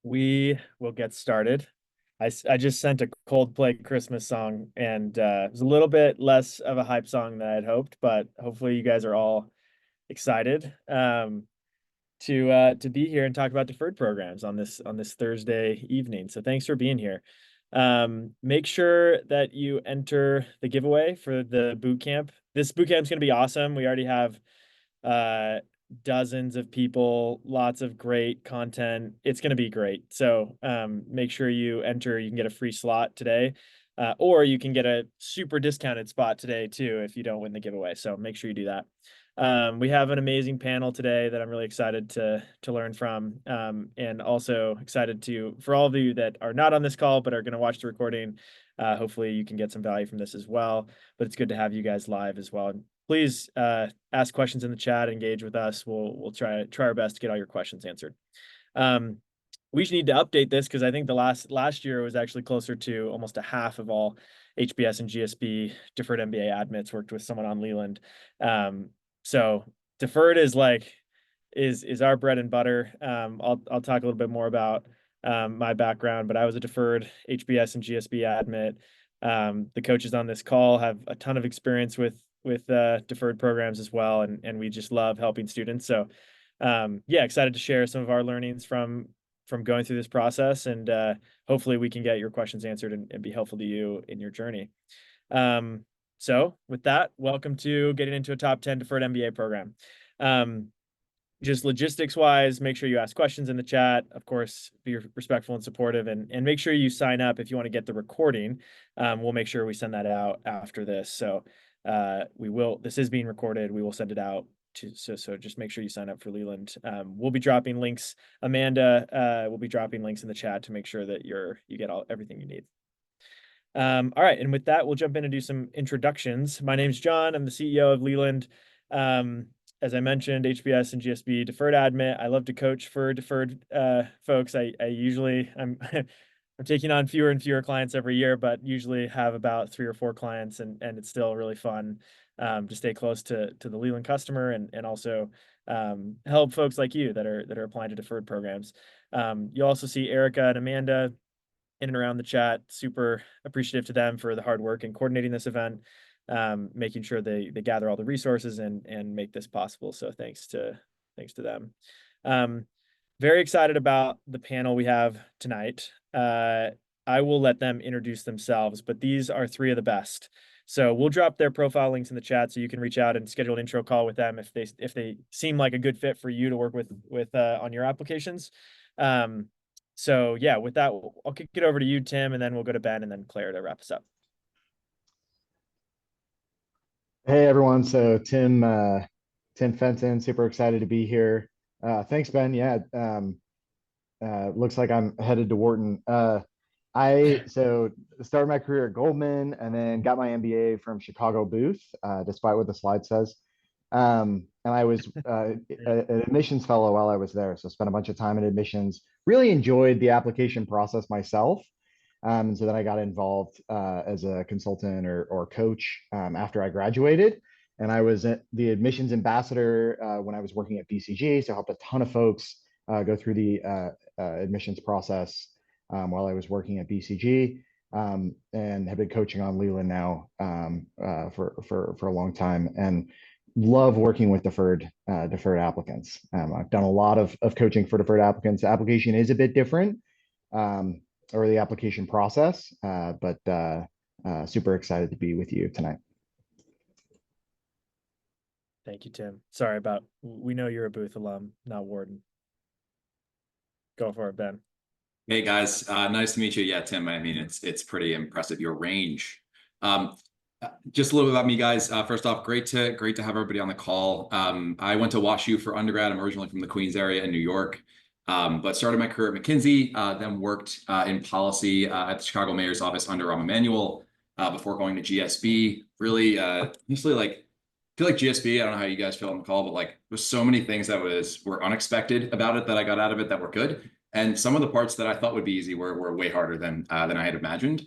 We will get started. I just sent a Coldplay Christmas song, and it was a little bit less of a hype song than I had hoped, but hopefully you guys are all excited to be here and talk about deferred programs on this Thursday evening. So thanks for being here. Make sure that you enter the giveaway for the boot camp. This boot camp is going to be awesome. We already have dozens of people, lots of great content. It's going to be great. So make sure you enter. You can get a free slot today, or you can get a super discounted spot today too if you don't win the giveaway. So make sure you do that. We have an amazing panel today that I'm really excited to learn from, and also excited for all of you that are not on this call but are going to watch the recording. Hopefully you can get some value from this as well. But it's good to have you guys live as well. Please ask questions in the chat, engage with us. We'll try our best to get all your questions answered. We should need to update this because I think the last year was actually closer to almost a half of all HBS and GSB deferred MBA admits worked with someone on Leland. So deferred is our bread and butter. I'll talk a little bit more about my background, but I was a deferred HBS and GSB admit. The coaches on this call have a ton of experience with deferred programs as well, and we just love helping students. So yeah, excited to share some of our learnings from going through this process, and hopefully we can get your questions answered and be helpful to you in your journey. So with that, welcome to getting into a top 10 deferred MBA program. Just logistics wise, make sure you ask questions in the chat. Of course, be respectful and supportive, and make sure you sign up if you want to get the recording. We'll make sure we send that out after this. So this is being recorded. We will send it out so just make sure you sign up for Leland. We'll be dropping links. Amanda will be dropping links in the chat to make sure that you get everything you need. All right, and with that, we'll jump in and do some introductions. My name's John. I'm the CEO of Leland. As I mentioned, HBS and GSB deferred admit. I love to coach for deferred folks. I'm taking on fewer and fewer clients every year, but usually have about 3 or 4 clients, and it's still really fun to stay close to the Leland customer and also help folks like you that are applying to deferred programs. You'll also see Erica and Amanda in and around the chat. Super appreciative to them for the hard work in coordinating this event, making sure they gather all the resources and make this possible. So thanks to them. Very excited about the panel we have tonight. I will let them introduce themselves, but these are 3 of the best. So we'll drop their profile links in the chat so you can reach out and schedule an intro call with them if they seem like a good fit for you to work with on your applications. So yeah, with that, I'll kick it over to you, Tim, and then we'll go to Ben and then Claire to wrap us up. Hey everyone, so Tim Fenton, super excited to be here. Thanks, Ben. Yeah, looks like I'm headed to Wharton. I started my career at Goldman and then got my MBA from Chicago Booth, despite what the slide says. And I was an admissions fellow while I was there, so spent a bunch of time in admissions. Really enjoyed the application process myself. And so then I got involved as a consultant or coach after I graduated. And I was the admissions ambassador when I was working at BCG. So I helped a ton of folks go through the admissions process while I was working at BCG, and have been coaching on Leland now for a long time, and love working with deferred applicants. I've done a lot of coaching for deferred applicants. The application is a bit different, or the application process, but super excited to be with you tonight. Thank you, Tim. We know you're a Booth alum, not Wharton. Go for it, Ben. Hey guys, nice to meet you. Yeah, Tim, I mean, it's pretty impressive, your range. Just a little bit about me, guys. First off, great to have everybody on the call. I went to WashU for undergrad. I'm originally from the Queens area in New York, but started my career at McKinsey, then worked in policy at the Chicago Mayor's Office under Rahm Emanuel before going to GSB. Really, honestly, I feel like GSB, I don't know how you guys feel on the call, but there's so many things that were unexpected about it that I got out of it that were good. And some of the parts that I thought would be easy were way harder than I had imagined.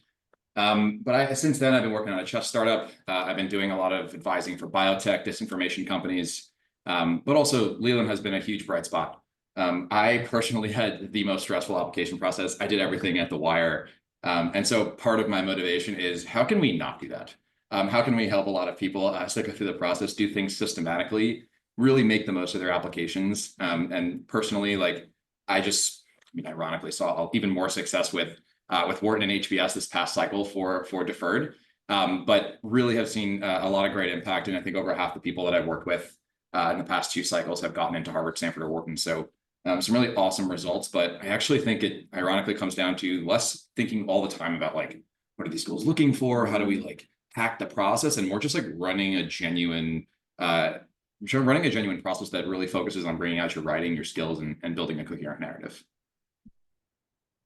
But since then, I've been working on a chess startup. I've been doing a lot of advising for biotech, disinformation companies. But also Leland has been a huge bright spot. I personally had the most stressful application process. I did everything at the wire. And so part of my motivation is how can we not do that? How can we help a lot of people cycle through the process, do things systematically, really make the most of their applications? And personally, like ironically saw even more success with Wharton and HBS this past cycle for deferred, but really have seen a lot of great impact. And I think over half the people that I've worked with in the past 2 cycles have gotten into Harvard, Stanford, or Wharton. So some really awesome results, but I actually think it ironically comes down to less thinking all the time about like, what are these schools looking for? How do we like hack the process? And more just like running a genuine process that really focuses on bringing out your writing, your skills, and building a coherent narrative.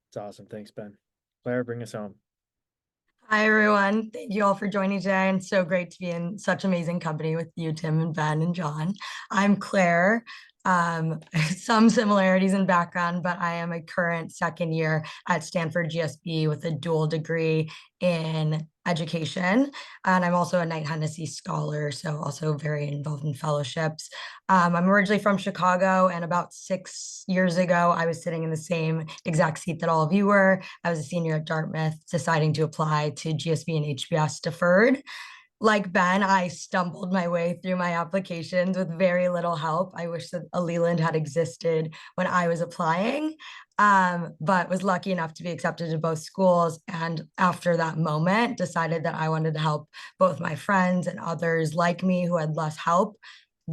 It's awesome. Thanks, Ben. Claire, bring us home. Hi, everyone. Thank you all for joining today. And so great to be in such amazing company with you, Tim and Ben and John. I'm Claire. Some similarities in background, but I am a current second year at Stanford GSB with a dual degree in education. And I'm also a Knight Hennessy scholar, so also very involved in fellowships. I'm originally from Chicago, and about 6 years ago, I was sitting in the same exact seat that all of you were. I was a senior at Dartmouth, deciding to apply to GSB and HBS deferred. Like Ben, I stumbled my way through my applications with very little help. I wish that a Leland had existed when I was applying, but was lucky enough to be accepted to both schools. And after that moment, decided that I wanted to help both my friends and others like me who had less help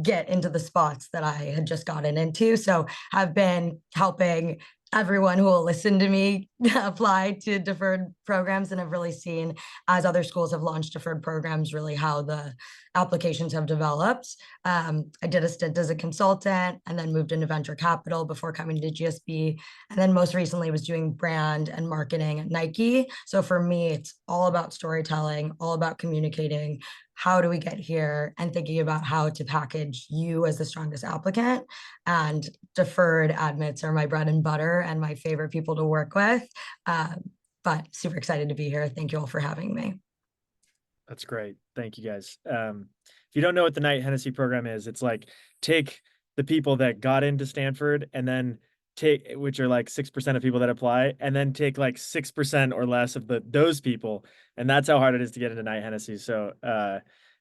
get into the spots that I had just gotten into. So I've been helping everyone who will listen to me apply to deferred programs, and have really seen, as other schools have launched deferred programs, really how the applications have developed. I did a stint as a consultant and then moved into venture capital before coming to GSB. And then most recently was doing brand and marketing at Nike. So for me, it's all about storytelling, all about communicating. How do we get here? And thinking about how to package you as the strongest applicant. And deferred admits are my bread and butter and my favorite people to work with. But super excited to be here. Thank you all for having me. That's great. Thank you, guys. If you don't know what the Knight Hennessy program is, it's like take the people that got into Stanford and then which are like 6% of people that apply, and then take like 6% or less of those people. And that's how hard it is to get into Knight Hennessy. So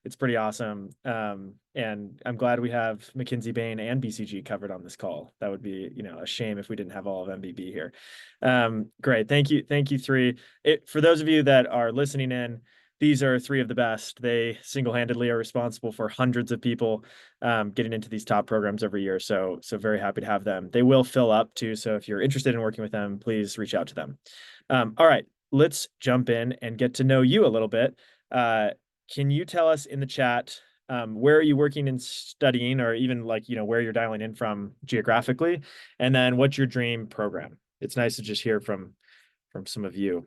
it's pretty awesome. And I'm glad we have McKinsey, Bain, and BCG covered on this call. That would be, a shame if we didn't have all of MBB here. Great. Thank you. Thank you, three. For those of you that are listening in, these are three of the best. They single-handedly are responsible for hundreds of people getting into these top programs every year. So very happy to have them. They will fill up too. So if you're interested in working with them, please reach out to them. All right, let's jump in and get to know you a little bit. Can you tell us in the chat, where are you working and studying, or even like, where you're dialing in from geographically, and then what's your dream program? It's nice to just hear from some of you.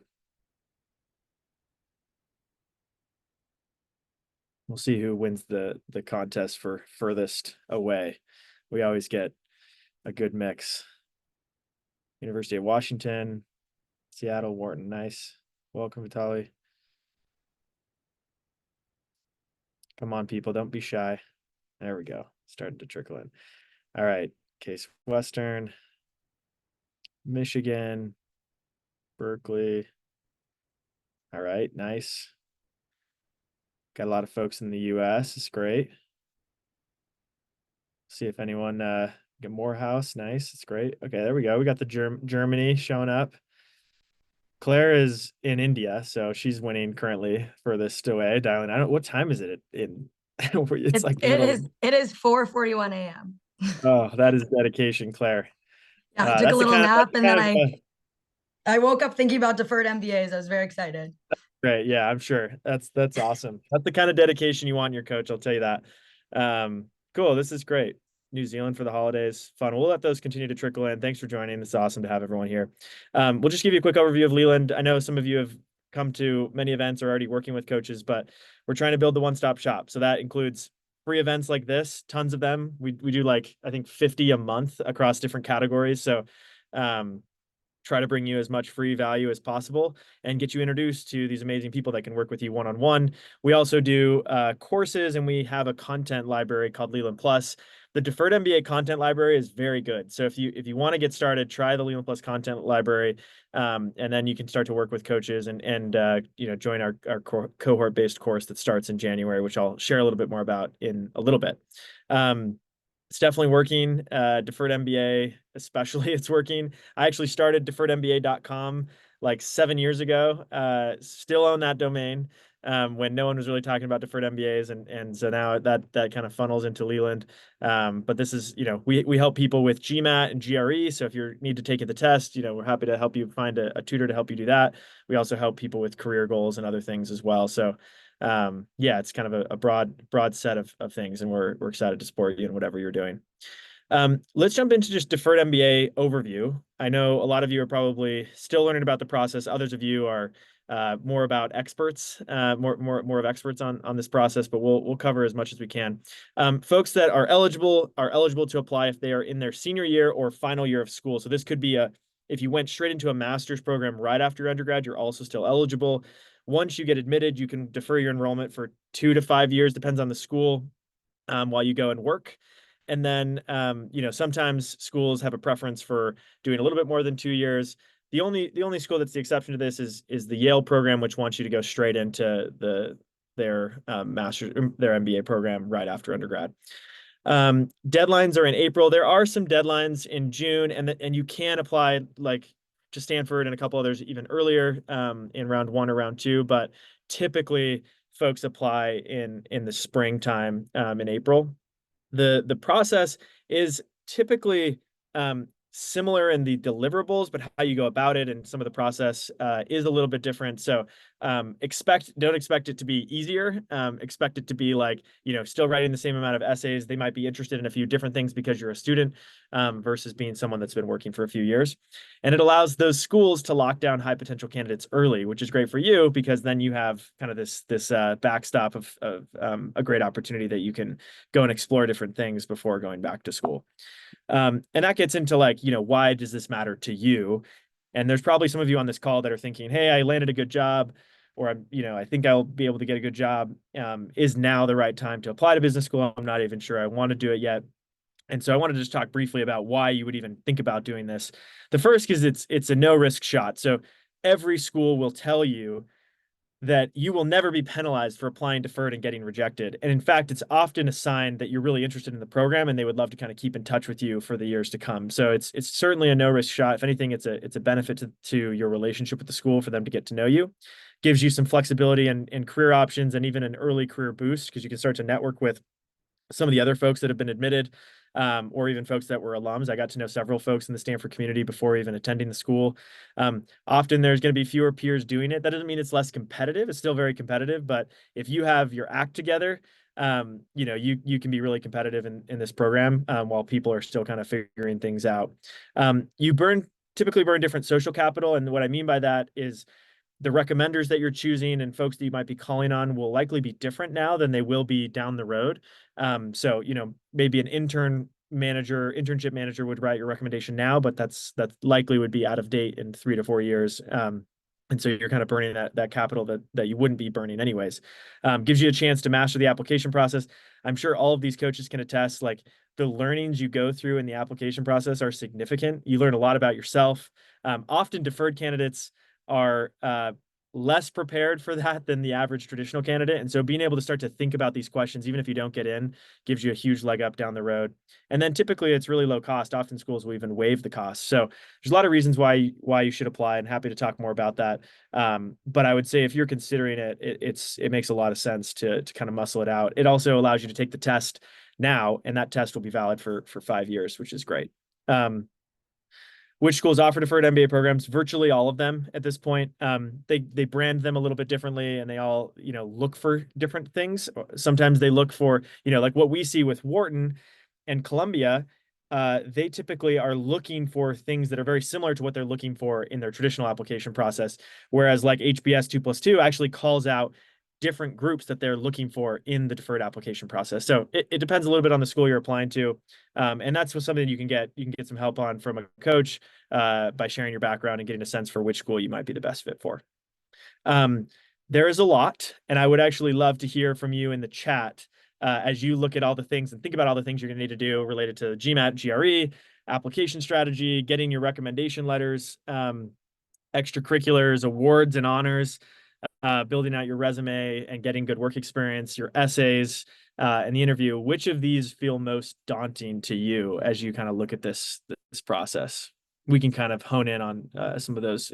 We'll see who wins the contest for furthest away. We always get a good mix. University of Washington, Seattle, Wharton. Nice. Welcome, Vitaly. Come on, people. Don't be shy. There we go. Starting to trickle in. All right. Case Western, Michigan, Berkeley. All right. Nice. Got a lot of folks in the US. It's great. See if anyone get Morehouse. Nice. It's great. Okay, there we go. We got the Germany showing up. Claire is in India, so she's winning currently furthest away. Dialing. I don't. What time is it in? It's like it is 4:41 a.m. Oh, that is dedication, Claire. Yeah, I took a little nap, and then I woke up thinking about deferred MBAs. I was very excited. Great. Yeah, I'm sure. That's awesome. That's the kind of dedication you want in your coach. I'll tell you that. Cool. This is great. New Zealand for the holidays. Fun. We'll let those continue to trickle in. Thanks for joining. It's awesome to have everyone here. We'll just give you a quick overview of Leland. I know some of you have come to many events or already working with coaches, but we're trying to build the one-stop shop. So that includes free events like this, tons of them. We do like, I think 50 a month across different categories. So try to bring you as much free value as possible and get you introduced to these amazing people that can work with you one-on-one. We also do courses, and we have a content library called Leland Plus. The Deferred MBA content library is very good. So if you want to get started, try the Leland Plus content library, and then you can start to work with coaches and join our cohort-based course that starts in January, which I'll share a little bit more about in a little bit. It's definitely working. Deferred MBA, especially, it's working. I actually started deferredmba.com like 7 years ago. Still own that domain when no one was really talking about deferred MBAs, and so now that kind of funnels into Leland. But this is, we help people with GMAT and GRE. So if you need to take the test, we're happy to help you find a tutor to help you do that. We also help people with career goals and other things as well. So yeah, it's kind of a broad set of things, and we're excited to support you in whatever you're doing. Let's jump into just Deferred MBA overview. I know a lot of you are probably still learning about the process. Others of you are more about experts, more of experts on this process, but we'll cover as much as we can. Folks that are eligible to apply if they are in their senior year or final year of school. So this could be if you went straight into a master's program right after your undergrad, you're also still eligible. Once you get admitted, you can defer your enrollment for 2 to 5 years, depends on the school, while you go and work. And then, sometimes schools have a preference for doing a little bit more than 2 years. The only school that's the exception to this is the Yale program, which wants you to go straight into their MBA program right after undergrad. Deadlines are in April. There are some deadlines in June, and you can apply like to Stanford and a couple others even earlier in round 1 or round 2, but typically folks apply in the springtime in April. The process is typically similar in the deliverables, but how you go about it and some of the process is a little bit different. So don't expect it to be easier. Expect it to be like, still writing the same amount of essays. They might be interested in a few different things because you're a student versus being someone that's been working for a few years. And it allows those schools to lock down high potential candidates early, which is great for you because then you have kind of this backstop of a great opportunity that you can go and explore different things before going back to school. And that gets into like, why does this matter to you? And there's probably some of you on this call that are thinking, hey, I landed a good job, or I think I'll be able to get a good job. Is now the right time to apply to business school? I'm not even sure I want to do it yet. And so I wanted to just talk briefly about why you would even think about doing this. The first is it's a no risk shot. So every school will tell you that you will never be penalized for applying deferred and getting rejected. And in fact, it's often a sign that you're really interested in the program and they would love to kind of keep in touch with you for the years to come. So it's certainly a no risk shot. If anything, it's a benefit to your relationship with the school for them to get to know you. Gives you some flexibility and career options and even an early career boost because you can start to network with some of the other folks that have been admitted, or even folks that were alums. I got to know several folks in the Stanford community before even attending the school. Often there's going to be fewer peers doing it. That doesn't mean it's less competitive. It's still very competitive, but if you have your act together, you can be really competitive in this program while people are still kind of figuring things out. You typically burn different social capital. And what I mean by that is the recommenders that you're choosing and folks that you might be calling on will likely be different now than they will be down the road. So, maybe an internship manager would write your recommendation now, but that's likely would be out of date in 3 to 4 years. And so you're kind of burning that capital that you wouldn't be burning anyways. Gives you a chance to master the application process. I'm sure all of these coaches can attest, like the learnings you go through in the application process are significant. You learn a lot about yourself. Often deferred candidates are less prepared for that than the average traditional candidate. And so being able to start to think about these questions, even if you don't get in, gives you a huge leg up down the road. And then typically it's really low cost. Often schools will even waive the cost. So there's a lot of reasons why you should apply, and happy to talk more about that. But I would say if you're considering it, it makes a lot of sense to kind of muscle it out. It also allows you to take the test now, and that test will be valid for 5 years, which is great. Which schools offer deferred MBA programs? Virtually all of them at this point. They brand them a little bit differently, and they all look for different things. Sometimes they look for like what we see with Wharton and Columbia. They typically are looking for things that are very similar to what they're looking for in their traditional application process. Whereas like HBS 2+2 actually calls out different groups that they're looking for in the deferred application process. So it depends a little bit on the school you're applying to. And that's something you can get some help on from a coach by sharing your background and getting a sense for which school you might be the best fit for. There is a lot, and I would actually love to hear from you in the chat as you look at all the things and think about all the things you're going to need to do related to GMAT, GRE, application strategy, getting your recommendation letters, extracurriculars, awards and honors, building out your resume and getting good work experience, your essays, and the interview. Which of these feel most daunting to you as you kind of look at this process? We can kind of hone in on some of those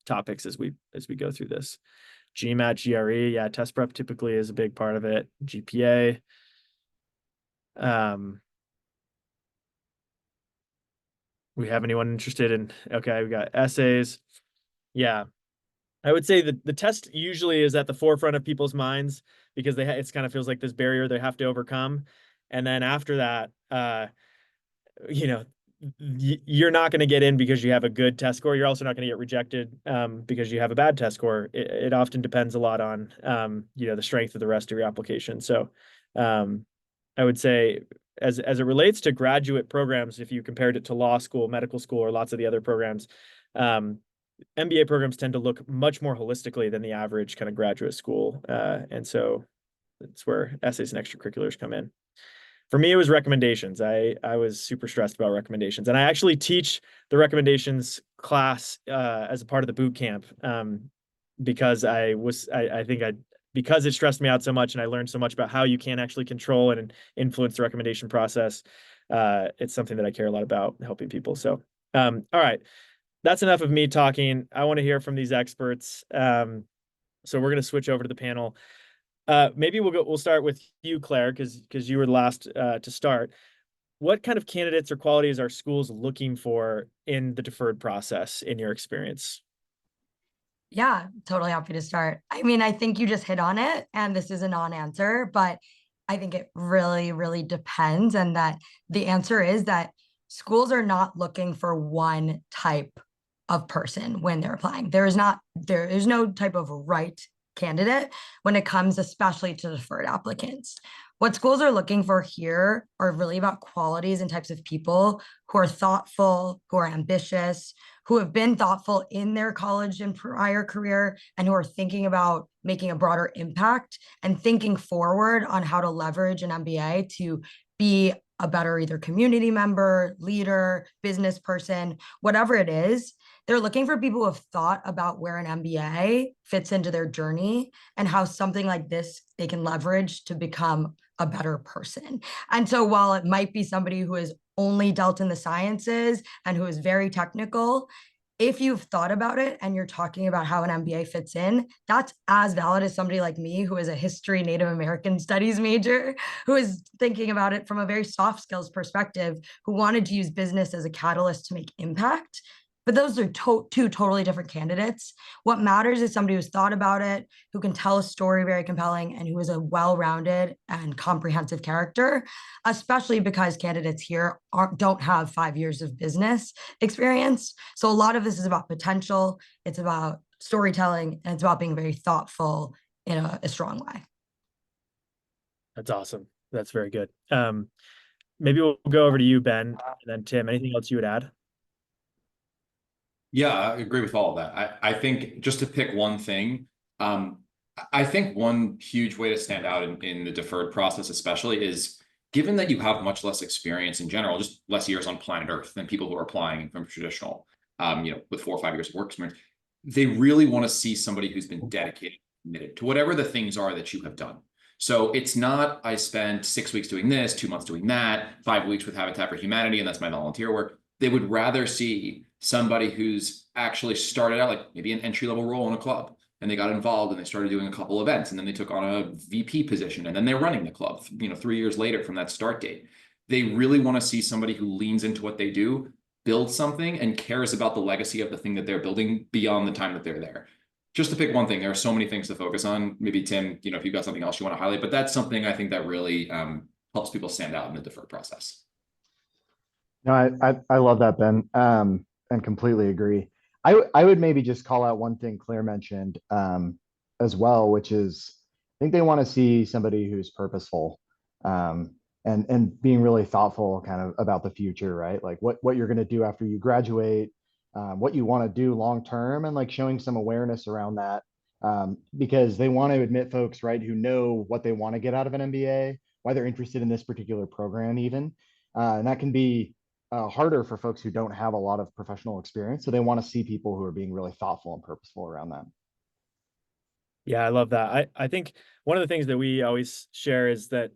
topics as we go through this. GMAT, GRE, yeah, test prep typically is a big part of it. GPA. We have anyone interested in, okay, we got essays. Yeah, I would say that the test usually is at the forefront of people's minds because it's kind of feels like this barrier they have to overcome. And then after that, you know, you're not going to get in because you have a good test score. You're also not going to get rejected because you have a bad test score. It often depends a lot on, the strength of the rest of your application. So I would say as it relates to graduate programs, if you compared it to law school, medical school, or lots of the other programs, MBA programs tend to look much more holistically than the average kind of graduate school. And so that's where essays and extracurriculars come in. For me, it was recommendations. I was super stressed about recommendations. And I actually teach the recommendations class as a part of the boot camp because because it stressed me out so much and I learned so much about how you can actually control and influence the recommendation process. It's something that I care a lot about, helping people. So, all right. That's enough of me talking. I want to hear from these experts. So we're going to switch over to the panel. Maybe we'll start with you, Claire, because you were the last to start. What kind of candidates or qualities are schools looking for in the deferred process in your experience? Yeah, totally happy to start. I mean, I think you just hit on it, and this is a non-answer, but I think it really, really depends. And that the answer is that schools are not looking for one type of person when they're applying. There is no type of right candidate when it comes especially to deferred applicants. What schools are looking for here are really about qualities and types of people who are thoughtful, who are ambitious, who have been thoughtful in their college and prior career, and who are thinking about making a broader impact and thinking forward on how to leverage an MBA to be a better either community member, leader, business person, whatever it is. They're looking for people who have thought about where an MBA fits into their journey and how something like this they can leverage to become a better person. And so while it might be somebody who has only dealt in the sciences and who is very technical, if you've thought about it and you're talking about how an MBA fits in, that's as valid as somebody like me, who is a history Native American studies major, who is thinking about it from a very soft skills perspective, who wanted to use business as a catalyst to make impact. But those are two totally different candidates. What matters is somebody who's thought about it, who can tell a story very compelling, and who is a well-rounded and comprehensive character, especially because candidates here don't have 5 years of business experience. So a lot of this is about potential, it's about storytelling, and it's about being very thoughtful in a strong way. That's awesome. That's very good. Maybe we'll go over to you, Ben, and then Tim. Anything else you would add? Yeah, I agree with all of that. I think just to pick one thing, I think one huge way to stand out in the deferred process, especially, is given that you have much less experience in general, just less years on planet Earth than people who are applying from traditional, with 4 or 5 years of work experience, they really want to see somebody who's been dedicated, committed to whatever the things are that you have done. So it's not, I spent 6 weeks doing this, 2 months doing that, 5 weeks with Habitat for Humanity, and that's my volunteer work. They would rather see somebody who's actually started out like maybe an entry-level role in a club, and they got involved and they started doing a couple events, and then they took on a VP position, and then they're running the club, 3 years later from that start date. They really want to see somebody who leans into what they do, builds something, and cares about the legacy of the thing that they're building beyond the time that they're there. Just to pick one thing, there are so many things to focus on. Maybe Tim, if you've got something else you want to highlight, but that's something I think that really helps people stand out in the deferred process. No, I love that, Ben, and completely agree. I would maybe just call out one thing Claire mentioned, as well, which is I think they want to see somebody who's purposeful, and being really thoughtful kind of about the future, right? Like what you're going to do after you graduate, what you want to do long term, and like showing some awareness around that, because they want to admit folks, right, who know what they want to get out of an MBA, why they're interested in this particular program, even, and that can be harder for folks who don't have a lot of professional experience. So they want to see people who are being really thoughtful and purposeful around that. Yeah, I love that. I think one of the things that we always share is that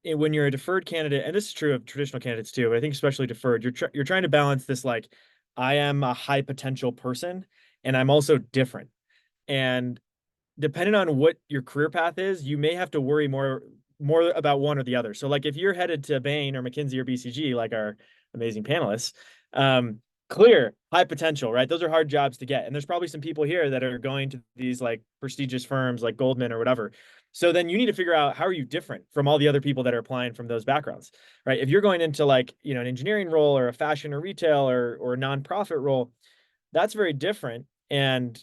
when you're a deferred candidate, and this is true of traditional candidates too, but I think especially deferred, you're trying to balance this, like, I am a high potential person and I'm also different. And depending on what your career path is, you may have to worry more about one or the other. So like if you're headed to Bain or McKinsey or BCG, like our amazing panelists, clear, high potential, right? Those are hard jobs to get. And there's probably some people here that are going to these like prestigious firms like Goldman or whatever. So then you need to figure out, how are you different from all the other people that are applying from those backgrounds, right? If you're going into like, an engineering role or a fashion or retail or a nonprofit role, that's very different and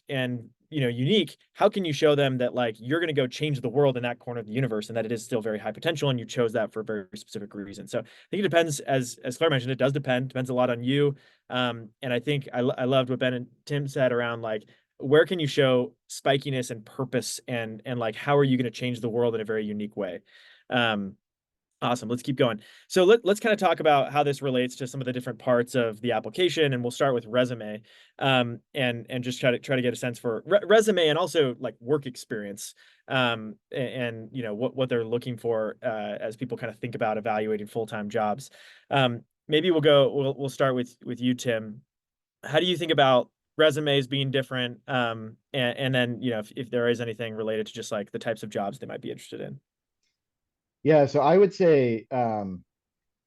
unique. How can you show them that like you're going to go change the world in that corner of the universe, and that it is still very high potential, and you chose that for a very specific reason? So I think it depends, as Claire mentioned, it does depends a lot on you. And I think I loved what Ben and Tim said around like, where can you show spikiness and purpose, and like how are you going to change the world in a very unique way? Awesome. Let's keep going. So let's kind of talk about how this relates to some of the different parts of the application, and we'll start with resume, and just try to get a sense for resume and also like work experience, and what they're looking for as people kind of think about evaluating full-time jobs. Maybe we'll start with you, Tim. How do you think about resumes being different, and then if there is anything related to just like the types of jobs they might be interested in? Yeah, so I would say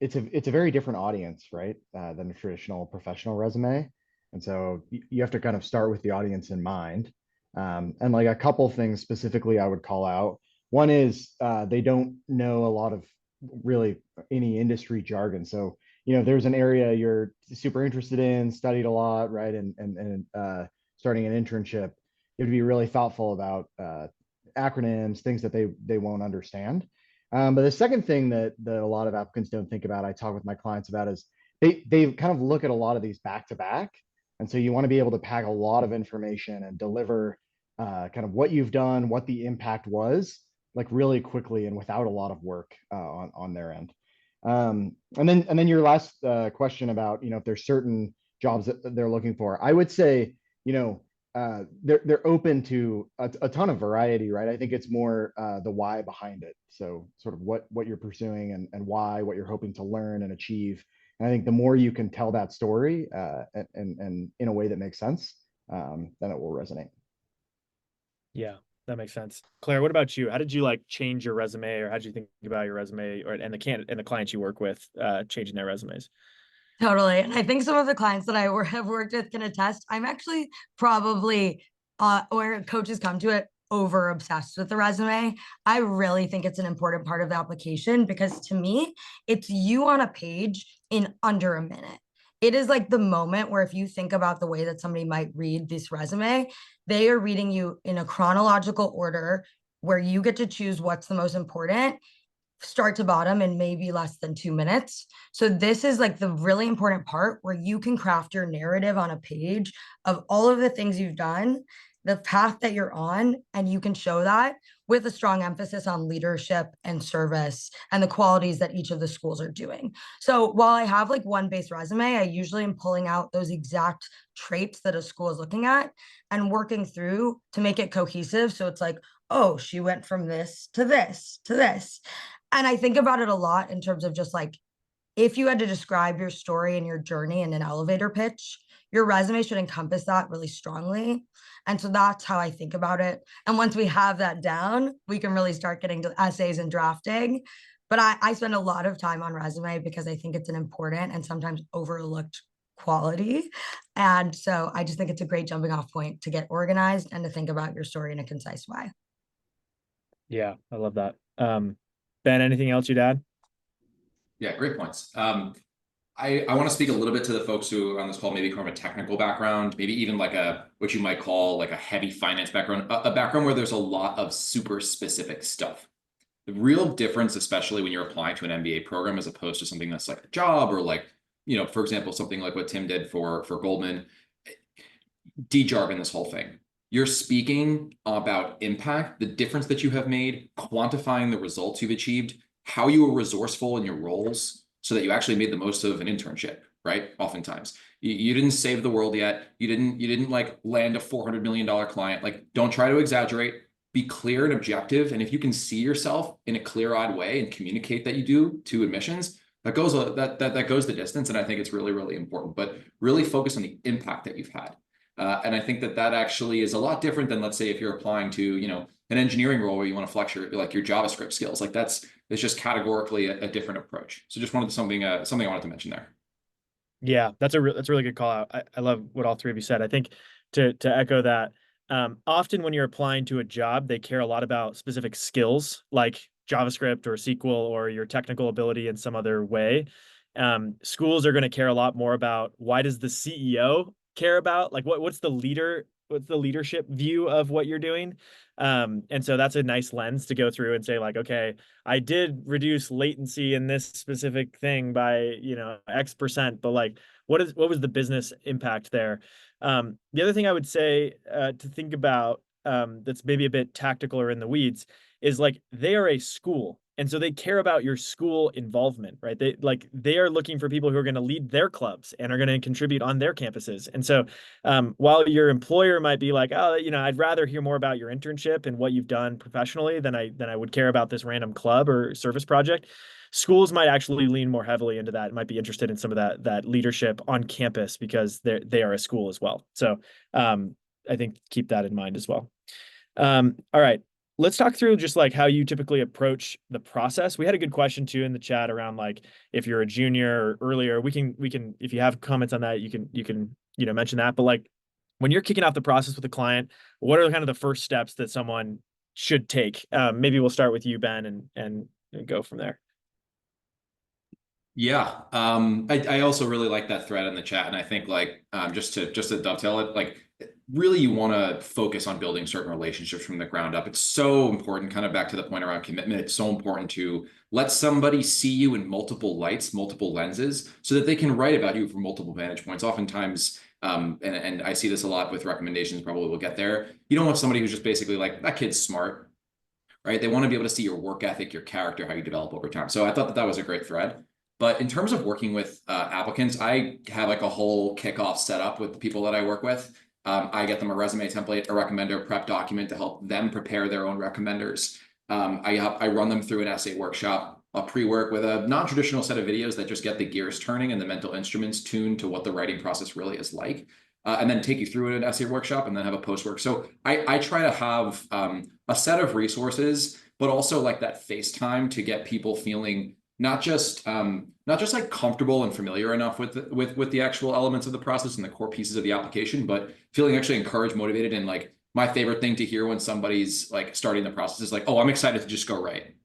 it's a very different audience, right, than a traditional professional resume, and so you have to kind of start with the audience in mind. And like a couple things specifically, I would call out. One is they don't know a lot of really any industry jargon. So there's an area you're super interested in, studied a lot, right, and starting an internship, you have to be really thoughtful about acronyms, things that they won't understand. But the second thing that a lot of applicants don't think about, I talk with my clients about, is they kind of look at a lot of these back to back. And so you want to be able to pack a lot of information and deliver kind of what you've done, what the impact was, like really quickly and without a lot of work on their end. And then your last question about if there's certain jobs that they're looking for, I would say they're open to a ton of variety, right? I think it's more the why behind it. So sort of what you're pursuing and why, what you're hoping to learn and achieve. And I think the more you can tell that story and in a way that makes sense, then it will resonate. Yeah, that makes sense. Claire, what about you? How did you like change your resume, or how did you think about your resume, and the clients you work with changing their resumes? Totally. And I think some of the clients that have worked with can attest. I'm actually probably, where coaches come to it, over obsessed with the resume. I really think it's an important part of the application, because to me, it's you on a page in under a minute. It is like the moment where, if you think about the way that somebody might read this resume, they are reading you in a chronological order where you get to choose what's the most important, start to bottom, in maybe less than 2 minutes. So this is like the really important part where you can craft your narrative on a page of all of the things you've done, the path that you're on, and you can show that with a strong emphasis on leadership and service and the qualities that each of the schools are doing. So while I have like one base resume, I usually am pulling out those exact traits that a school is looking at and working through to make it cohesive. So it's like, oh, she went from this to this to this. And I think about it a lot in terms of just like, if you had to describe your story and your journey in an elevator pitch, your resume should encompass that really strongly. And so that's how I think about it. And once we have that down, we can really start getting to essays and drafting. But I spend a lot of time on resume because I think it's an important and sometimes overlooked quality. And so I just think it's a great jumping off point to get organized and to think about your story in a concise way. Yeah, I love that. Ben, anything else you'd add? Yeah, great points. I want to speak a little bit to the folks who on this call maybe come from a technical background, maybe even like what you might call like a heavy finance background, a background where there's a lot of super specific stuff. The real difference, especially when you're applying to an MBA program, as opposed to something that's like a job or like, for example, something like what Tim did for Goldman, de-jargon this whole thing. You're speaking about impact, the difference that you have made, quantifying the results you've achieved, how you were resourceful in your roles so that you actually made the most of an internship, right? Oftentimes you didn't save the world yet. You didn't like land a $400 million client. Like, don't try to exaggerate, be clear and objective. And if you can see yourself in a clear-eyed way and communicate that you do to admissions, that goes the distance. And I think it's really, really important, but really focus on the impact that you've had. And I think that actually is a lot different than, let's say, if you're applying to, an engineering role where you want to flex your JavaScript skills. Like it's just categorically a different approach. So just wanted something I wanted to mention there. Yeah, that's a really good call out. I love what all three of you said. I think to echo that, often when you're applying to a job, they care a lot about specific skills like JavaScript or SQL or your technical ability in some other way. Schools are going to care a lot more about why does the CEO care about, like what's the leadership view of what you're doing. And so that's a nice lens to go through and say like, okay, I did reduce latency in this specific thing by, X%, but like, what was the business impact there? The other thing I would say to think about that's maybe a bit tactical or in the weeds is like they are a school. And so they care about your school involvement, right? They are looking for people who are going to lead their clubs and are going to contribute on their campuses. And so while your employer might be like, oh, I'd rather hear more about your internship and what you've done professionally than I would care about this random club or service project, schools might actually lean more heavily into that. Might be interested in some of that leadership on campus because they are a school as well. So I think keep that in mind as well. All right. Let's talk through just like how you typically approach the process. We had a good question too in the chat around like if you're a junior or earlier, we can if you have comments on that, you can mention that. But like when you're kicking off the process with a client, what are kind of the first steps that someone should take? Maybe we'll start with you, Ben, and go from there. Yeah, I also really like that thread in the chat, and I think like just to dovetail it, like really you want to focus on building certain relationships from the ground up. It's so important, kind of back to the point around commitment. It's so important to let somebody see you in multiple lights, multiple lenses, so that they can write about you from multiple vantage points. Oftentimes, and I see this a lot with recommendations. Probably we'll get there. You don't want somebody who's just basically like, that kid's smart, right? They want to be able to see your work ethic, your character, how you develop over time. So I thought that was a great thread. But in terms of working with applicants, I have like a whole kickoff setup with the people that I work with. I get them a resume template, a recommender prep document to help them prepare their own recommenders. I run them through an essay workshop, a pre-work with a non-traditional set of videos that just get the gears turning and the mental instruments tuned to what the writing process really is like. And then take you through an essay workshop and then have a post-work. So I try to have a set of resources, but also like that FaceTime to get people feeling not just like comfortable and familiar enough with the actual elements of the process and the core pieces of the application, but feeling actually encouraged, motivated. And like my favorite thing to hear when somebody's like starting the process is like, oh, I'm excited to just go write.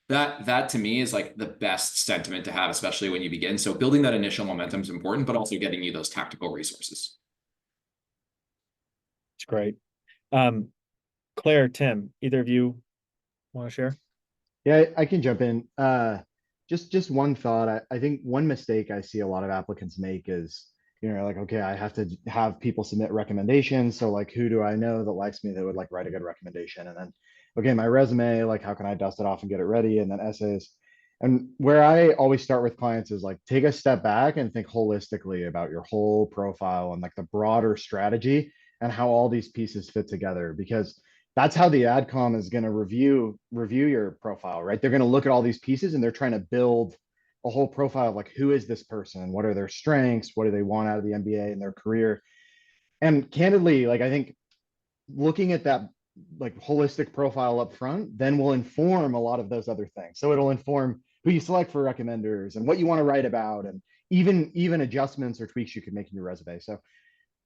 That to me is like the best sentiment to have, especially when you begin. So building that initial momentum is important, but also getting you those tactical resources. It's great. Claire, Tim, either of you want to share? Yeah, I can jump in. Just one thought. I think one mistake I see a lot of applicants make is, like, okay, I have to have people submit recommendations. So like, who do I know that likes me that would like write a good recommendation? And then, okay, my resume, like, how can I dust it off and get it ready? And then essays. And where I always start with clients is like, take a step back and think holistically about your whole profile and like the broader strategy and how all these pieces fit together, because that's how the adcom is going to review your profile, right? They're going to look at all these pieces and they're trying to build a whole profile of like, who is this person? What are their strengths? What do they want out of the MBA in their career? And candidly, like, I think looking at that like holistic profile up front then will inform a lot of those other things. So it'll inform who you select for recommenders and what you want to write about, and even adjustments or tweaks you can make in your resume. So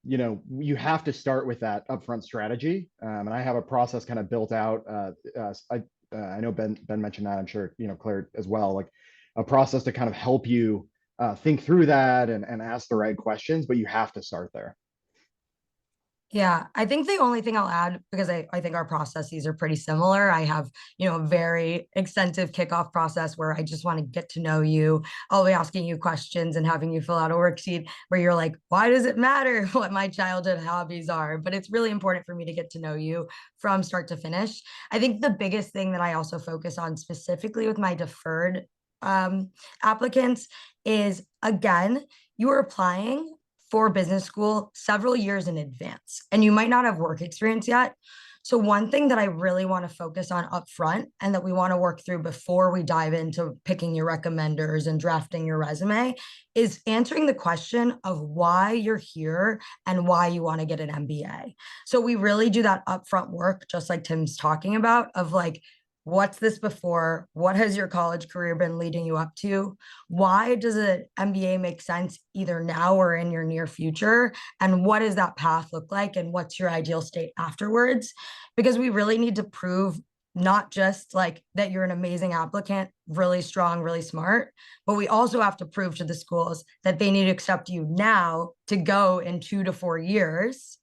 you have to start with that upfront strategy. And I have a process kind of built out. I know Ben mentioned that. I'm sure, Claire as well, like a process to kind of help you think through that and ask the right questions, but you have to start there. Yeah, I think the only thing I'll add, because I think our processes are pretty similar. I have, a very extensive kickoff process where I just want to get to know you. I'll be asking you questions and having you fill out a worksheet where you're like, why does it matter what my childhood hobbies are? But it's really important for me to get to know you from start to finish. I think the biggest thing that I also focus on specifically with my deferred applicants is, again, you are applying for business school several years in advance, and you might not have work experience yet. So one thing that I really want to focus on upfront and that we want to work through before we dive into picking your recommenders and drafting your resume is answering the question of why you're here and why you want to get an MBA. So we really do that upfront work, just like Tim's talking about, of like, what's this before? What has your college career been leading you up to? Why does an MBA make sense either now or in your near future? And what does that path look like? And what's your ideal state afterwards? Because we really need to prove not just like that you're an amazing applicant, really strong, really smart, but we also have to prove to the schools that they need to accept you now to go in 2 to 4 years.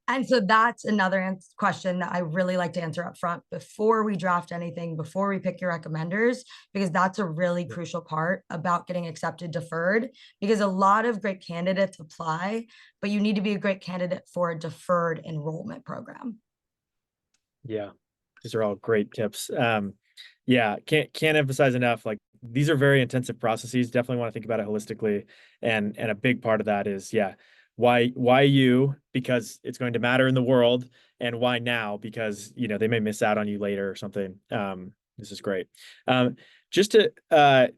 And so that's another question that I really like to answer up front before we draft anything, before we pick your recommenders, because that's a really crucial part about getting accepted deferred, because a lot of great candidates apply, but you need to be a great candidate for a deferred enrollment program. Yeah, these are all great tips. Yeah, can't emphasize enough. Like, these are very intensive processes. Definitely want to think about it holistically. And a big part of that is, yeah, why you? Because it's going to matter in the world, and why now? Because they may miss out on you later or something. This is great. Just to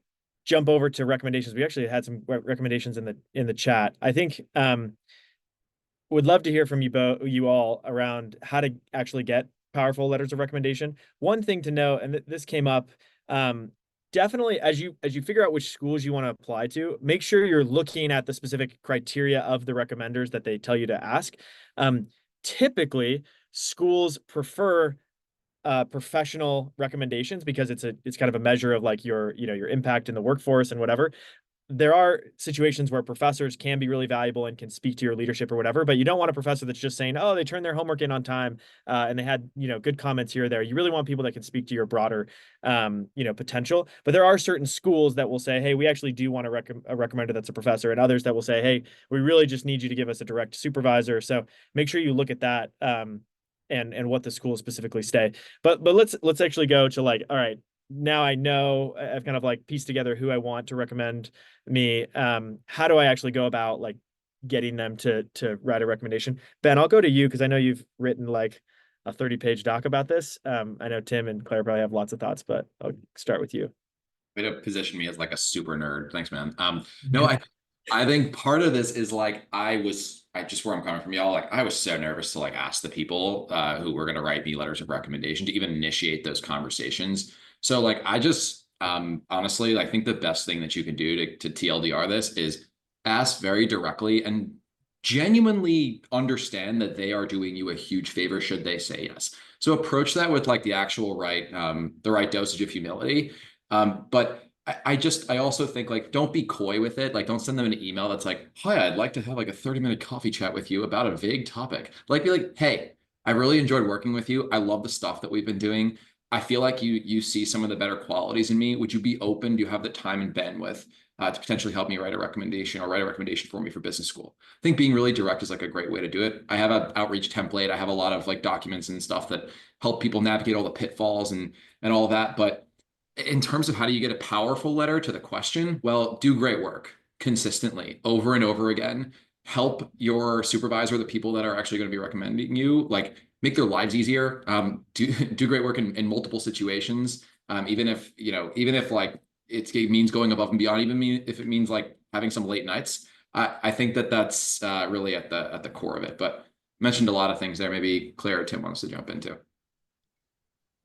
jump over to recommendations, we actually had some recommendations in the chat. I think would love to hear from you all around how to actually get powerful letters of recommendation. One thing to know, and this came up, definitely as you figure out which schools you want to apply to, make sure you're looking at the specific criteria of the recommenders that they tell you to ask. Typically, schools prefer professional recommendations because it's kind of a measure of like your impact in the workforce and whatever. There are situations where professors can be really valuable and can speak to your leadership or whatever, but you don't want a professor that's just saying, oh, they turned their homework in on time and they had, good comments here or there. You really want people that can speak to your broader, potential. But there are certain schools that will say, hey, we actually do want a recommender that's a professor, and others that will say, hey, we really just need you to give us a direct supervisor. So make sure you look at that and what the schools specifically say. But let's actually go to like, all right, now I know I've kind of like pieced together who I want to recommend me. How do I actually go about like getting them to write a recommendation? Ben, I'll go to you because I know you've written like a 30-page doc about this. I know Tim and Claire probably have lots of thoughts, but I'll start with you. Way to position me as like a super nerd. Thanks, man. No, I think part of this is like I just where I'm coming from, y'all. Like I was so nervous to like ask the people who were going to write me letters of recommendation to even initiate those conversations. So like I just honestly, I think the best thing that you can do to TLDR this is ask very directly and genuinely understand that they are doing you a huge favor should they say yes. So approach that with like the actual the right dosage of humility. But I also think like don't be coy with it. Like don't send them an email that's like, hi, I'd like to have like a 30-minute coffee chat with you about a vague topic. Like be like, hey, I really enjoyed working with you. I love the stuff that we've been doing. I feel like you see some of the better qualities in me. Would you be open? Do you have the time and bandwidth to potentially help me write a recommendation for me for business school? I think being really direct is like a great way to do it. I have an outreach template. I have a lot of like documents and stuff that help people navigate all the pitfalls and all that. But in terms of how do you get a powerful letter to the question? Well, do great work consistently over and over again. Help your supervisor, the people that are actually going to be recommending you, like make their lives easier. Do great work in multiple situations. Even if like it means going above and beyond, if it means like having some late nights. I think that's really at the core of it. But mentioned a lot of things there. Maybe Claire or Tim wants to jump into.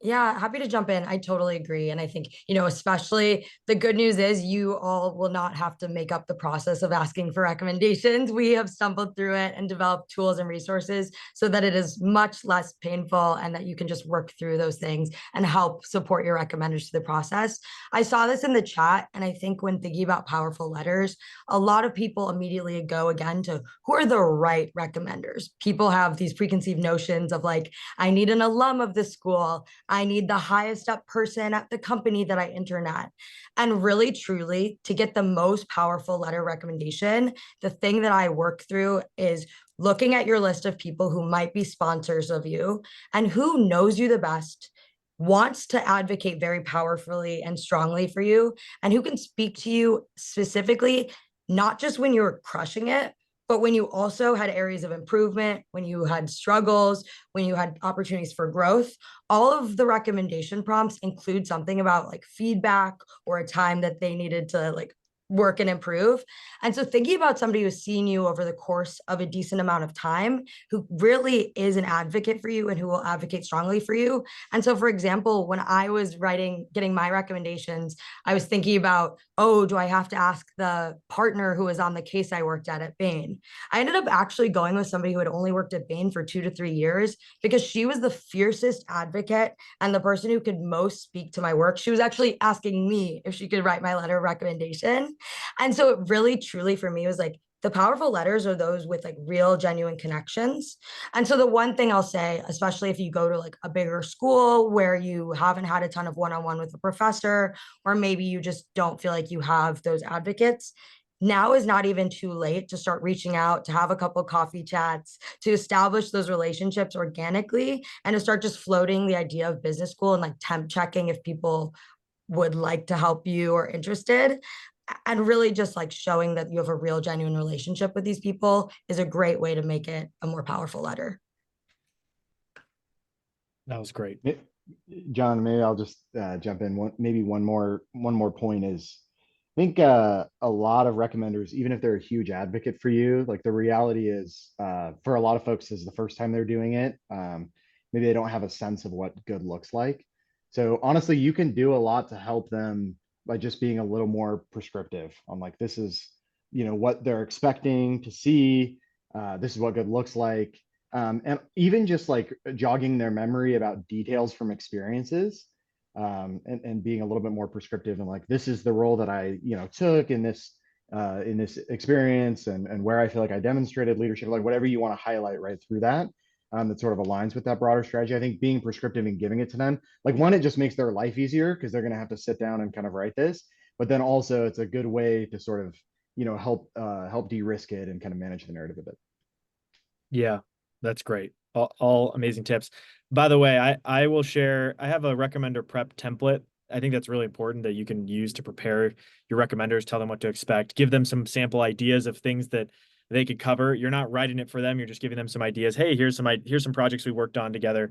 Yeah, happy to jump in. I totally agree. And I think, especially the good news is you all will not have to make up the process of asking for recommendations. We have stumbled through it and developed tools and resources so that it is much less painful and that you can just work through those things and help support your recommenders through the process. I saw this in the chat. And I think when thinking about powerful letters, a lot of people immediately go again to who are the right recommenders. People have these preconceived notions of like, I need an alum of this school. I need the highest up person at the company that I intern at. And really, truly, to get the most powerful letter recommendation, the thing that I work through is looking at your list of people who might be sponsors of you and who knows you the best, wants to advocate very powerfully and strongly for you, and who can speak to you specifically, not just when you're crushing it, but when you also had areas of improvement, when you had struggles, when you had opportunities for growth. All of the recommendation prompts include something about like feedback or a time that they needed to like work and improve. And so thinking about somebody who's seen you over the course of a decent amount of time, who really is an advocate for you and who will advocate strongly for you. And so, for example, when I was getting my recommendations, I was thinking about, oh, do I have to ask the partner who was on the case I worked at Bain? I ended up actually going with somebody who had only worked at Bain for 2 to 3 years because she was the fiercest advocate and the person who could most speak to my work. She was actually asking me if she could write my letter of recommendation. And so it really, truly for me was like, the powerful letters are those with like real, genuine connections. And so the one thing I'll say, especially if you go to like a bigger school where you haven't had a ton of one-on-one with a professor, or maybe you just don't feel like you have those advocates, now is not even too late to start reaching out, to have a couple coffee chats, to establish those relationships organically, and to start just floating the idea of business school and like temp checking if people would like to help you or interested. And really just like showing that you have a real genuine relationship with these people is a great way to make it a more powerful letter. That was great. John, maybe I'll just jump in. One more point is, I think a lot of recommenders, even if they're a huge advocate for you, like the reality is, for a lot of folks, this is the first time they're doing it. Maybe they don't have a sense of what good looks like. So honestly, you can do a lot to help them by just being a little more prescriptive on like, this is, what they're expecting to see. This is what good looks like. And even just like jogging their memory about details from experiences, and being a little bit more prescriptive and like, this is the role that I took in this experience, and where I feel like I demonstrated leadership, like whatever you want to highlight right through that, that sort of aligns with that broader strategy. I think being prescriptive and giving it to them, like one, it just makes their life easier because they're going to have to sit down and kind of write this, but then also it's a good way to sort of help de-risk it and kind of manage the narrative a bit. Yeah, that's great. All amazing tips. By the way, I will share, I have a recommender prep template. I think that's really important that you can use to prepare your recommenders, tell them what to expect, give them some sample ideas of things that they could cover. You're not writing it for them. You're just giving them some ideas. Hey, here's some projects we worked on together.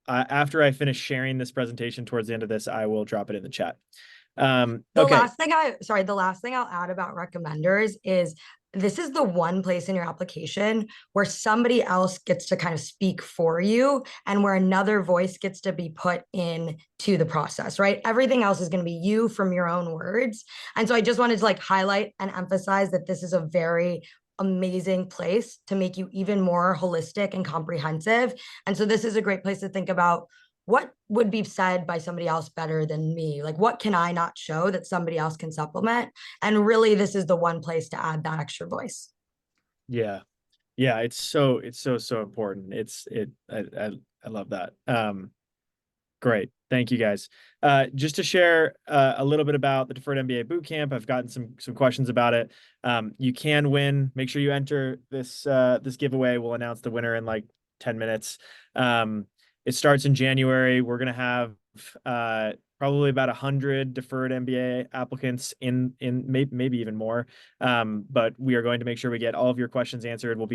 After I finish sharing this presentation towards the end of this, I will drop it in the chat. The Okay. last thing I'll add about recommenders is this is the one place in your application where somebody else gets to kind of speak for you and where another voice gets to be put in to the process, right? Everything else is going to be you from your own words. And so I just wanted to like highlight and emphasize that this is a very amazing place to make you even more holistic and comprehensive. And so this is a great place to think about what would be said by somebody else better than me? Like, what can I not show that somebody else can supplement? And really, this is the one place to add that extra voice. Yeah. Yeah. It's so important. I love that. Great. Thank you guys. Just to share a little bit about the Deferred MBA Bootcamp, I've gotten some questions about it. You can win. Make sure you enter this giveaway. We'll announce the winner in like 10 minutes. It starts in January. We're going to have probably about 100 deferred MBA applicants in maybe even more. But we are going to make sure we get all of your questions answered. We'll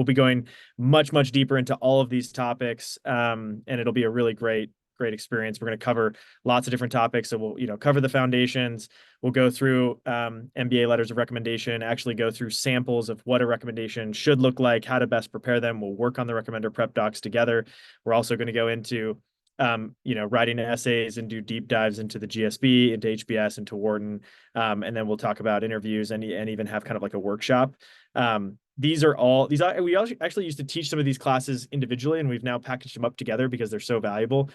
be going much deeper into all of these topics, and it'll be a really great experience. We're going to cover lots of different topics. So we'll cover the foundations. We'll go through MBA letters of recommendation, actually go through samples of what a recommendation should look like, how to best prepare them. We'll work on the recommender prep docs together. We're also going to go into writing essays and do deep dives into the GSB, into HBS, into Wharton. And then we'll talk about interviews and even have kind of like a workshop. We actually used to teach some of these classes individually, and we've now packaged them up together because they're so valuable.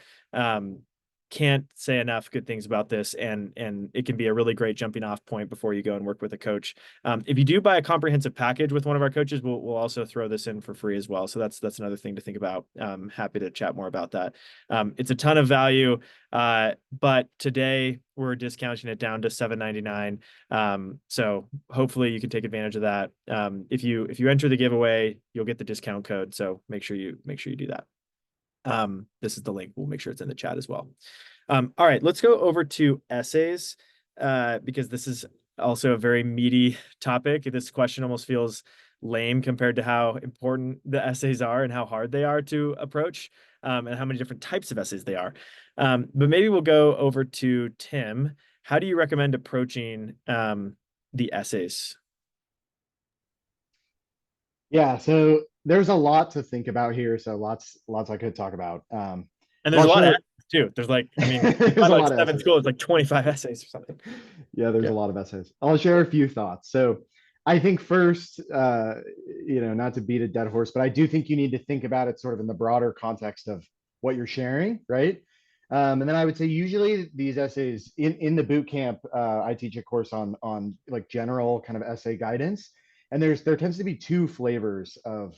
Can't say enough good things about this, and it can be a really great jumping off point before you go and work with a coach. If you do buy a comprehensive package with one of our coaches, we'll also throw this in for free as well. So that's another thing to think about. Happy to chat more about that. It's a ton of value, but today we're discounting it down to $7.99. So hopefully you can take advantage of that. If you enter the giveaway, you'll get the discount code. So make sure you do that. This is the link. We'll make sure it's in the chat as well. All right, let's go over to essays, because this is also a very meaty topic. This question almost feels lame compared to how important the essays are and how hard they are to approach, and how many different types of essays they are. But maybe we'll go over to Tim. How do you recommend approaching the essays? Yeah, so there's a lot to think about here. So lots I could talk about. And there's a lot of essays too. There's like, I mean, there's a lot of essays. School, it's like 25 essays or something. Yeah, there's a lot of essays. I'll share a few thoughts. So I think first, not to beat a dead horse, but I do think you need to think about it sort of in the broader context of what you're sharing, right? And then I would say usually these essays in the boot camp, I teach a course on like general kind of essay guidance. And there tends to be two flavors of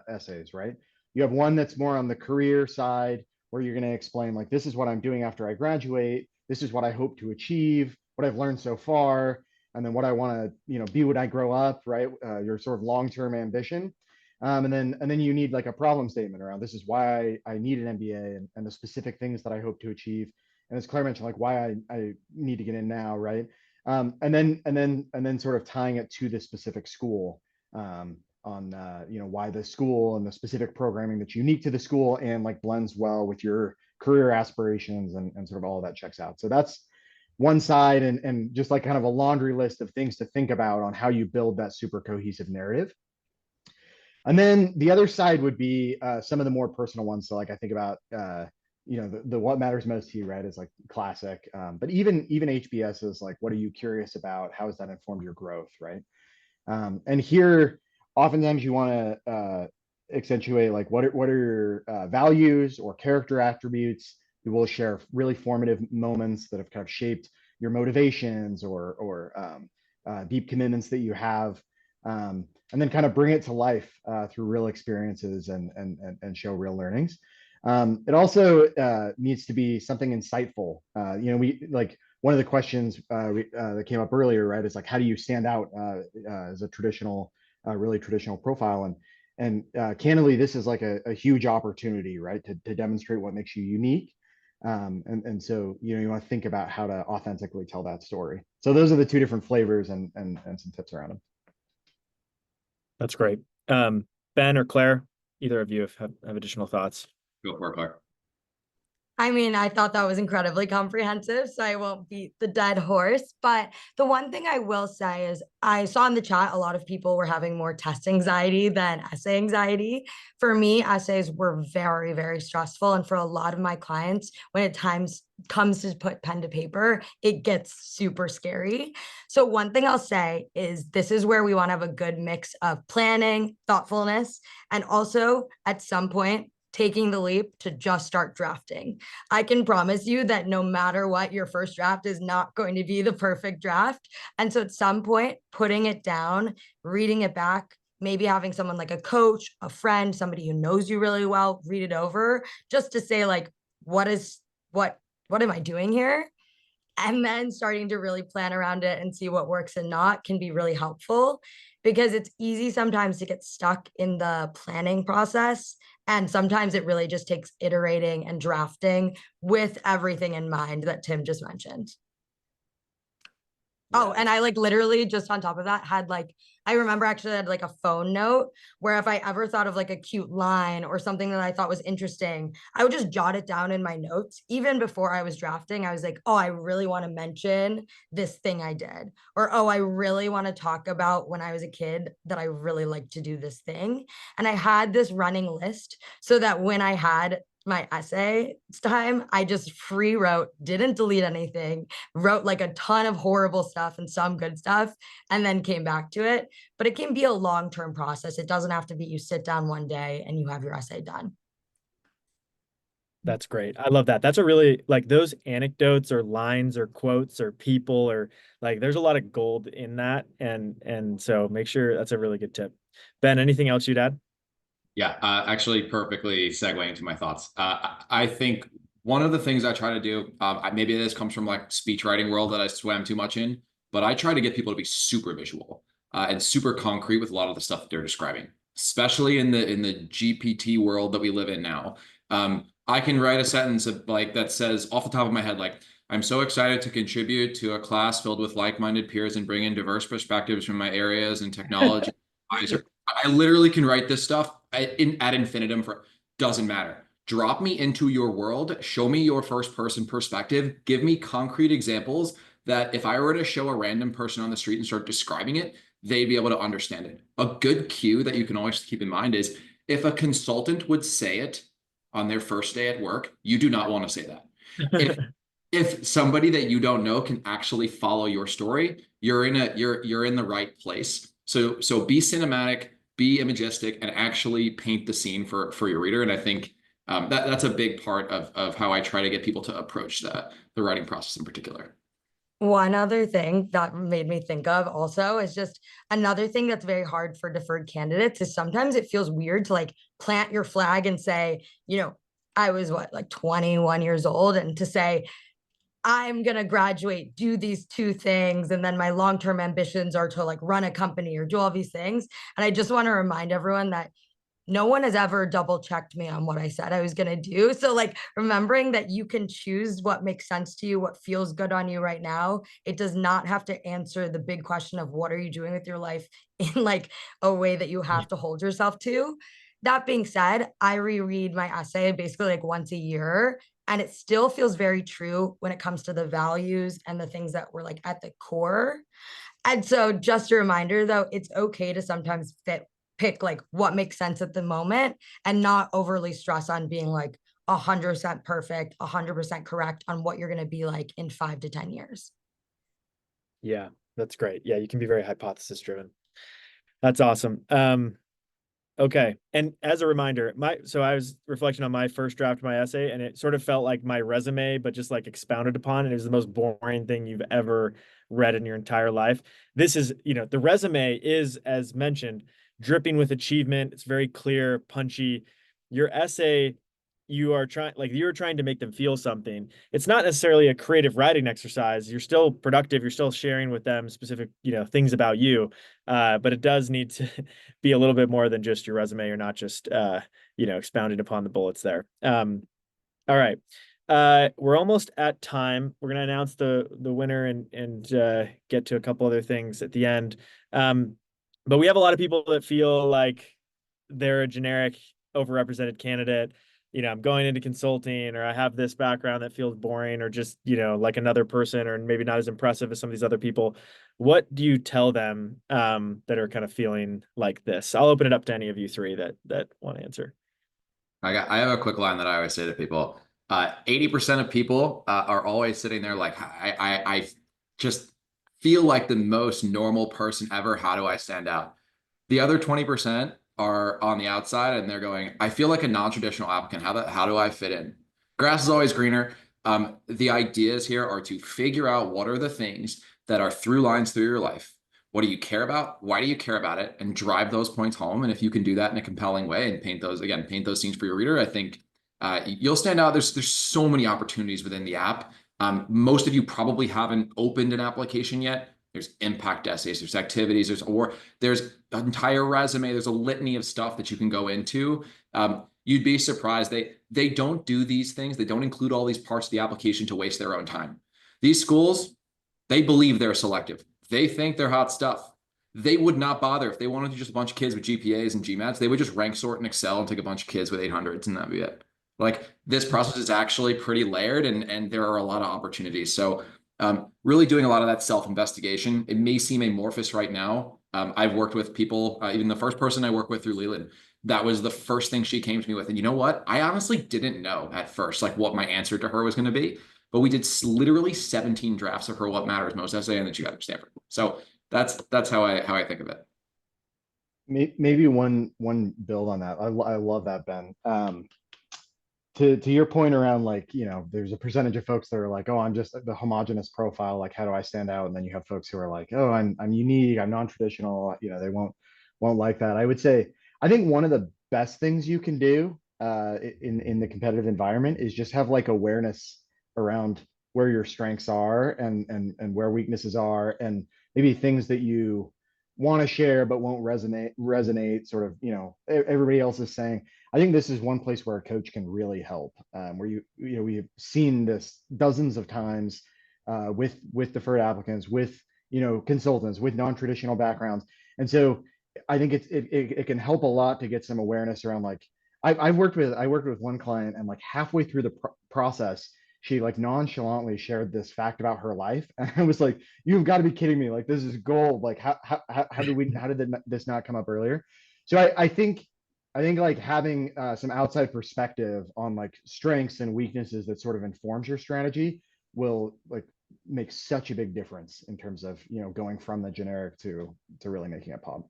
essays, right? You have one that's more on the career side, where you're going to explain like, this is what I'm doing after I graduate. This is what I hope to achieve, what I've learned so far, and then what I want to, be when I grow up, right? Your sort of long-term ambition. And then you need like a problem statement around, this is why I need an MBA and the specific things that I hope to achieve. And as Claire mentioned, like why I need to get in now, right? And then sort of tying it to the specific school, on why the school and the specific programming that's unique to the school and like blends well with your career aspirations and sort of all of that checks out. So that's one side, and just like kind of a laundry list of things to think about on how you build that super cohesive narrative. And then the other side would be some of the more personal ones. So like I think about the what matters most to you, right, is like classic. But even HBS is like, what are you curious about? How has that informed your growth, right? And here, oftentimes you want to accentuate like what are your values or character attributes. You will share really formative moments that have kind of shaped your motivations or deep commitments that you have. And then kind of bring it to life through real experiences and show real learnings. It also needs to be something insightful. We like one of the questions that came up earlier, right, is like, how do you stand out as a really traditional profile? And candidly, this is like a huge opportunity, right, to demonstrate what makes you unique. And so, you want to think about how to authentically tell that story. So those are the two different flavors and some tips around them. That's great. Ben or Claire, either of you have additional thoughts? Go for it, Claire. I mean, I thought that was incredibly comprehensive, so I won't beat the dead horse. But the one thing I will say is I saw in the chat a lot of people were having more test anxiety than essay anxiety. For me, essays were very, very stressful. And for a lot of my clients, when it comes to put pen to paper, it gets super scary. So one thing I'll say is this is where we want to have a good mix of planning, thoughtfulness, and also at some point, taking the leap to just start drafting. I can promise you that no matter what, your first draft is not going to be the perfect draft. And so at some point, putting it down, reading it back, maybe having someone like a coach, a friend, somebody who knows you really well, read it over just to say like, what am I doing here? And then starting to really plan around it and see what works and not can be really helpful, because it's easy sometimes to get stuck in the planning process. And sometimes it really just takes iterating and drafting with everything in mind that Tim just mentioned. Yeah. Oh, and I like literally just on top of that had like, I remember actually I had like a phone note where if I ever thought of like a cute line or something that I thought was interesting, I would just jot it down in my notes. Even before I was drafting, I was like, oh, I really want to mention this thing I did. Or, oh, I really want to talk about when I was a kid that I really liked to do this thing. And I had this running list so that when I had my essay time, I just free wrote, didn't delete anything, wrote like a ton of horrible stuff and some good stuff, and then came back to it. But it can be a long-term process. It doesn't have to be you sit down one day and you have your essay done. That's great. I love that. That's a really like those anecdotes or lines or quotes or people or like there's a lot of gold in that. And so make sure that's a really good tip. Ben, anything else you'd add? Yeah, actually perfectly segueing to my thoughts. I think one of the things I try to do, maybe this comes from like speech writing world that I swam too much in, but I try to get people to be super visual and super concrete with a lot of the stuff that they're describing, especially in the GPT world that we live in now. I can write a sentence of like that says off the top of my head, like, I'm so excited to contribute to a class filled with like-minded peers and bring in diverse perspectives from my areas and technology. I literally can write this stuff ad infinitum for doesn't matter. Drop me into your world, show me your first person perspective, give me concrete examples that if I were to show a random person on the street and start describing it, they'd be able to understand it. A good cue that you can always keep in mind is if a consultant would say it on their first day at work, you do not want to say that. If somebody that you don't know can actually follow your story, you're in the right place. So be cinematic, be imagistic, and actually paint the scene for your reader. And I think that's a big part of how I try to get people to approach the writing process in particular. One other thing that made me think of also is just another thing that's very hard for deferred candidates is sometimes it feels weird to like plant your flag and say, I was like 21 years old, and to say, I'm going to graduate, do these two things, and then my long-term ambitions are to like run a company or do all these things. And I just want to remind everyone that no one has ever double checked me on what I said I was going to do. So like remembering that you can choose what makes sense to you, what feels good on you right now. It does not have to answer the big question of what are you doing with your life in like a way that you have to hold yourself to. That being said, I reread my essay basically like once a year, and it still feels very true when it comes to the values and the things that were like at the core. And so just a reminder though, it's okay to sometimes pick like what makes sense at the moment and not overly stress on being like 100% perfect, 100% correct on what you're going to be like in 5 to 10 years. Yeah, that's great. Yeah, you can be very hypothesis driven. That's awesome. Okay. And as a reminder, so I was reflecting on my first draft of my essay, and it sort of felt like my resume, but just like expounded upon. And it was the most boring thing you've ever read in your entire life. This is, the resume is, as mentioned, dripping with achievement. It's very clear, punchy. Your essay, you're trying to make them feel something. It's not necessarily a creative writing exercise. You're still productive. You're still sharing with them specific, things about you. But it does need to be a little bit more than just your resume. You're not just, expounding upon the bullets there. All right. We're almost at time. We're going to announce the winner and get to a couple other things at the end. But we have a lot of people that feel like they're a generic overrepresented candidate. I'm going into consulting, or I have this background that feels boring, or just, like another person, or maybe not as impressive as some of these other people. What do you tell them that are kind of feeling like this? I'll open it up to any of you three that want to answer. I have a quick line that I always say to people. 80% of people are always sitting there like, I just feel like the most normal person ever. How do I stand out? The other 20% are on the outside and they're going, I feel like a non-traditional applicant. How do I fit in? Grass is always greener. The ideas here are to figure out what are the things that are through lines through your life. What do you care about? Why do you care about it? And drive those points home. And if you can do that in a compelling way and paint those scenes for your reader, I think you'll stand out. There's so many opportunities within the app. Most of you probably haven't opened an application yet. There's impact essays, there's activities, there's an entire resume, there's a litany of stuff that you can go into. You'd be surprised. They don't do these things. They don't include all these parts of the application to waste their own time. These schools, they believe they're selective. They think they're hot stuff. They would not bother if they wanted to just a bunch of kids with GPAs and GMATs. They would just rank sort in Excel and take a bunch of kids with 800s and that'd be it. Like this process is actually pretty layered and there are a lot of opportunities. So really doing a lot of that self-investigation. It may seem amorphous right now. I've worked with people, even the first person I work with through Leland, that was the first thing she came to me with. And you know what? I honestly didn't know at first, like what my answer to her was going to be. But we did literally 17 drafts of her What Matters Most essay, and then she got to Stanford. So that's how I think of it. Maybe one build on that. I love that, Ben. To your point around, like, you know, there's a percentage of folks that are like, oh, I'm just the homogenous profile, like how do I stand out? And then you have folks who are like, oh, I'm unique, I'm non-traditional, you know, they won't like that. I would say I think one of the best things you can do in the competitive environment is just have like awareness around where your strengths are and where weaknesses are, and maybe things that you want to share but won't resonate sort of, you know, everybody else is saying. I think this is one place where a coach can really help, where you know, we've seen this dozens of times with deferred applicants, with, you know, consultants, with non-traditional backgrounds. And so I think it can help a lot to get some awareness around, like, I worked with one client, and like halfway through the process, she like nonchalantly shared this fact about her life, and I was like, you've got to be kidding me, like this is gold, like how did this not come up earlier? So I think like having some outside perspective on like strengths and weaknesses that sort of informs your strategy will like make such a big difference in terms of, you know, going from the generic to really making it pop.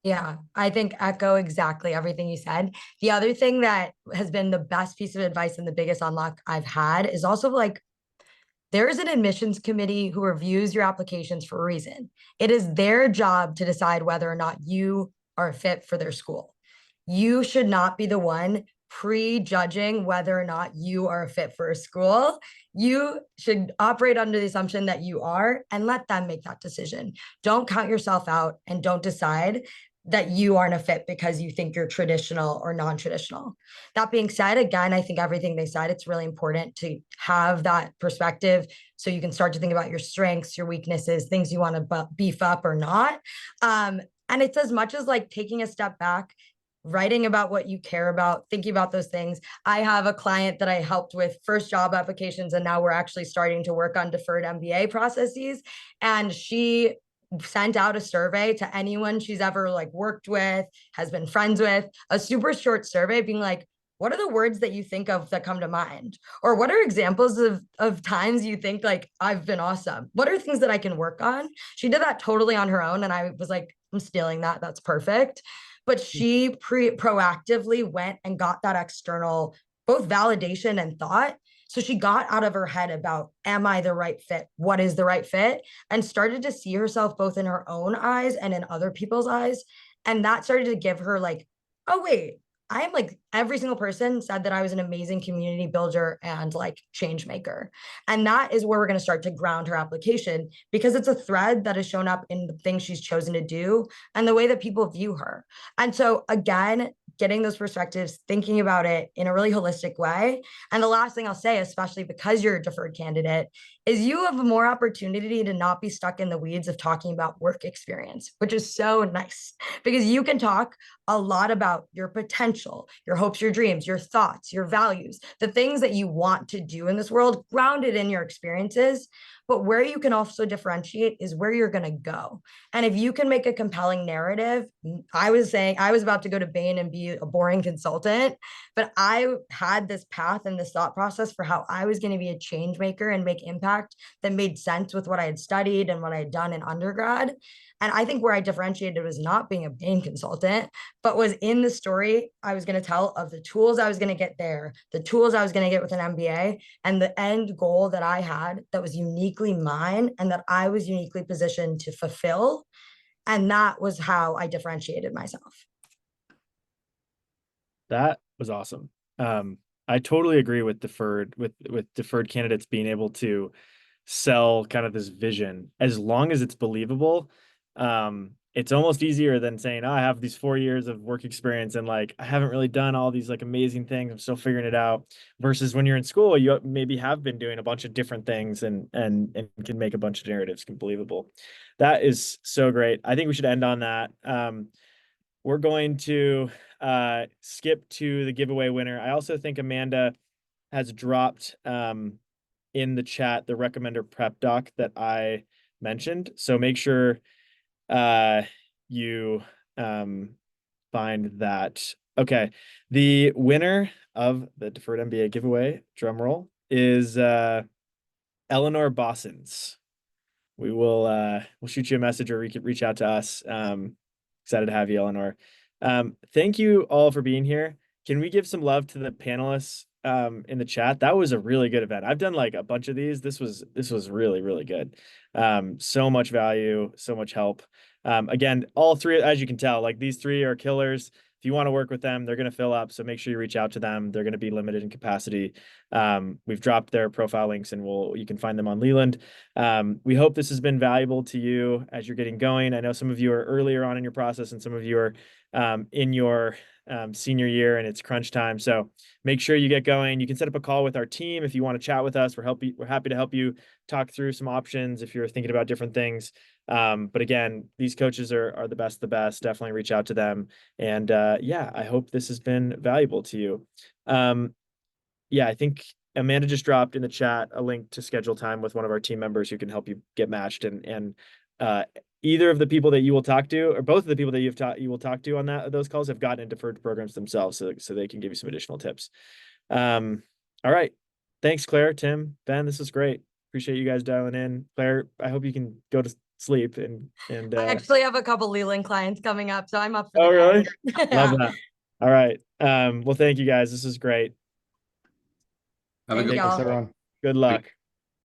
Yeah, I think echo exactly everything you said. The other thing that has been the best piece of advice and the biggest unlock I've had is also like, there is an admissions committee who reviews your applications for a reason. It is their job to decide whether or not you are a fit for their school. You should not be the one prejudging whether or not you are a fit for a school. You should operate under the assumption that you are and let them make that decision. Don't count yourself out and don't decide that you aren't a fit because you think you're traditional or non-traditional. That being said, again, I think everything they said, it's really important to have that perspective so you can start to think about your strengths, your weaknesses, things you want to beef up or not. And it's as much as like taking a step back, writing about what you care about, thinking about those things. I have a client that I helped with first job applications, and now we're actually starting to work on deferred MBA processes. And she sent out a survey to anyone she's ever like worked with, has been friends with, a super short survey being like, what are the words that you think of that come to mind? Or what are examples of times you think like, I've been awesome? What are things that I can work on? She did that totally on her own. And I was like, I'm stealing that. That's perfect. But she proactively went and got that external, both validation and thought. So she got out of her head about, am I the right fit? What is the right fit? And started to see herself both in her own eyes and in other people's eyes. And that started to give her like, oh, wait, I am like, every single person said that I was an amazing community builder and like change maker. And that is where we're going to start to ground her application, because it's a thread that has shown up in the things she's chosen to do and the way that people view her. And so again, getting those perspectives, thinking about it in a really holistic way. And the last thing I'll say, especially because you're a deferred candidate, is you have more opportunity to not be stuck in the weeds of talking about work experience, which is so nice because you can talk a lot about your potential, your hopes, your dreams, your thoughts, your values, the things that you want to do in this world, grounded in your experiences. But where you can also differentiate is where you're going to go. And if you can make a compelling narrative, I was saying I was about to go to Bain and be a boring consultant, but I had this path and this thought process for how I was going to be a change maker and make impact that made sense with what I had studied and what I had done in undergrad. And I think where I differentiated was not being a Bain consultant, but was in the story I was going to tell of the tools I was going to get there, the tools I was going to get with an MBA, and the end goal that I had that was uniquely mine and that I was uniquely positioned to fulfill. And that was how I differentiated myself. That was awesome. I totally agree with deferred candidates being able to sell kind of this vision as long as it's believable. It's almost easier than saying, oh, I have these 4 years of work experience and like I haven't really done all these like amazing things. I'm still figuring it out. Versus when you're in school, you maybe have been doing a bunch of different things and can make a bunch of narratives believable. That is so great. I think we should end on that. We're going to skip to the giveaway winner. I also think Amanda has dropped in the chat the recommender prep doc that I mentioned. So make sure you find that. Okay. The winner of the Deferred MBA giveaway, drum roll, is Eleanor Bossons. We'll shoot you a message, or you can reach out to us. Excited to have you, Eleanor. Thank you all for being here. Can we give some love to the panelists in the chat? That was a really good event. I've done like a bunch of these. This was really, really good. So much value, so much help. Again, all three, as you can tell, like these three are killers. If you want to work with them, they're going to fill up. So make sure you reach out to them. They're going to be limited in capacity. We've dropped their profile links, and you can find them on Leland. We hope this has been valuable to you as you're getting going. I know some of you are earlier on in your process, and some of you are in your senior year, and it's crunch time. So make sure you get going. You can set up a call with our team if you want to chat with us. We're happy to help you talk through some options if you're thinking about different things. But again, these coaches are the best of the best. Definitely reach out to them. And yeah, I hope this has been valuable to you. Yeah, I think Amanda just dropped in the chat a link to schedule time with one of our team members who can help you get matched. And either of the people that you will talk to, or both of the people that you will talk to on those calls, have gotten into deferred programs themselves, so they can give you some additional tips. All right, thanks, Claire, Tim, Ben. This was great. Appreciate you guys dialing in. Claire, I hope you can go to sleep. And I actually have a couple Leland clients coming up, so I'm up for oh, the really? night. Love that. All right. Well, thank you guys. This is great. Have a Thank good y'all. Thanks, everyone. Good luck.